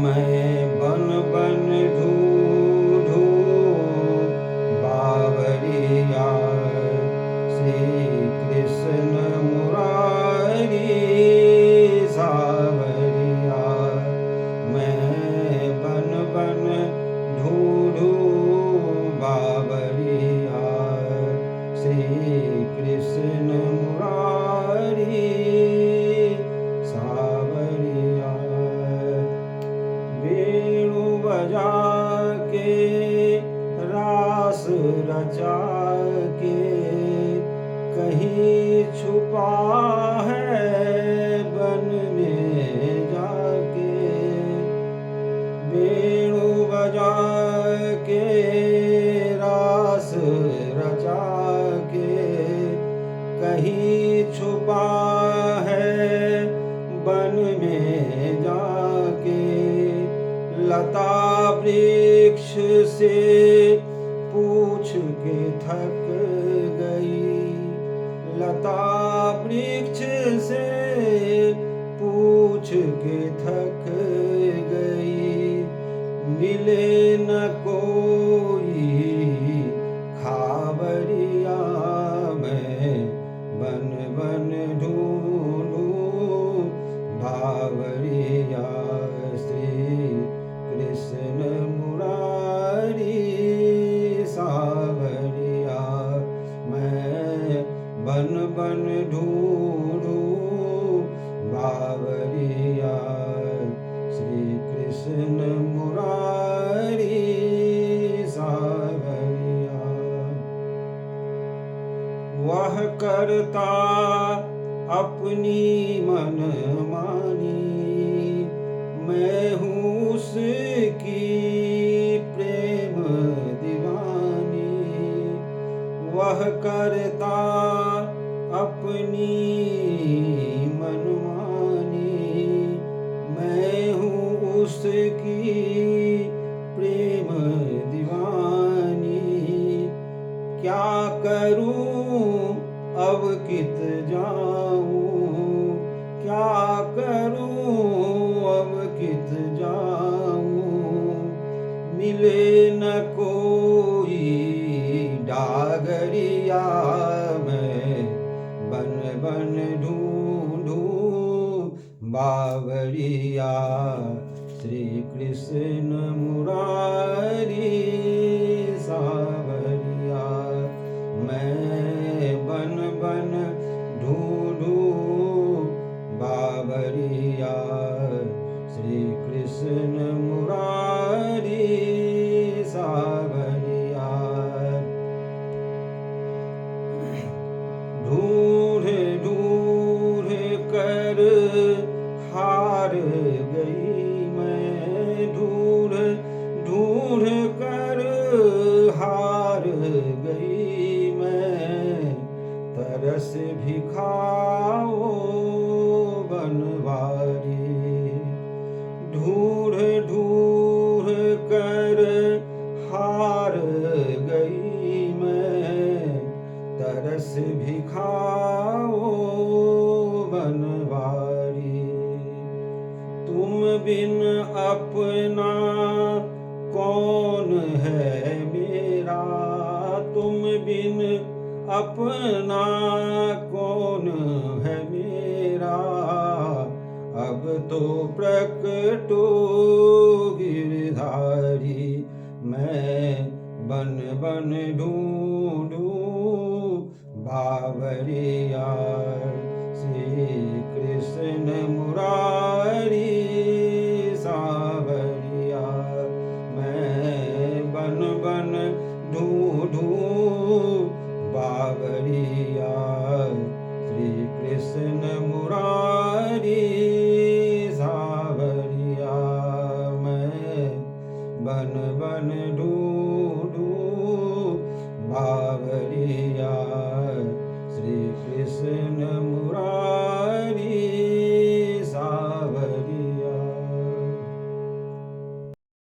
मैं बन बन ढूंढूं बावरिया श्री कृष्ण मुरारी सावरिया। मैं बन बन ढूंढूं बावरिया श्री कृष्ण मुरारी सावरिया। वेणु बजा के रास रचा के कहीं छुपा है बन में जाके। वेणु बजा के रास रचा के कहीं छुपा है बन में जाके। लता वृक्ष से पूछ के थक गई। लता वृक्ष से पूछ के थक गई। मिले न कोई खावरिया मैं बन बन ढूंढूं बावरिया श्री कृष्ण मुरारी सावरिया। मैं बन बन ढूंढूं बावरिया श्री कृष्ण मुरारी सावरिया। वह करता अपनी मनमानी मैं हूँ उसकी प्रेम दीवानी। वह करता अपनी मनमानी मैं हूँ उसकी प्रेम दीवानी। क्या करूं अब कित जाऊं। क्या करूं अब कित जाऊं। मिले न कोई डागरिया मैं बन बन ढूंढूं बावरिया श्री कृष्ण मुरारी सावरिया। मैं बन बन ढूंढूं बावरिया श्री कृष्ण मुरारी सावरिया। ढूंढ ढूंढ कर हार गई मैं। ढूंढ ढूंढ कर हार गई मैं। तरस भी खाओ बनवारी। ढूंढ ढूंढ कर हार गई मैं। तरस भी खाओ बनवारी। तुम बिन अपना कौन है मेरा। तुम बिन अपना कौन है मेरा। अब तो प्रकटो गिरधारी मैं बन बन ढूंढूं बावरिया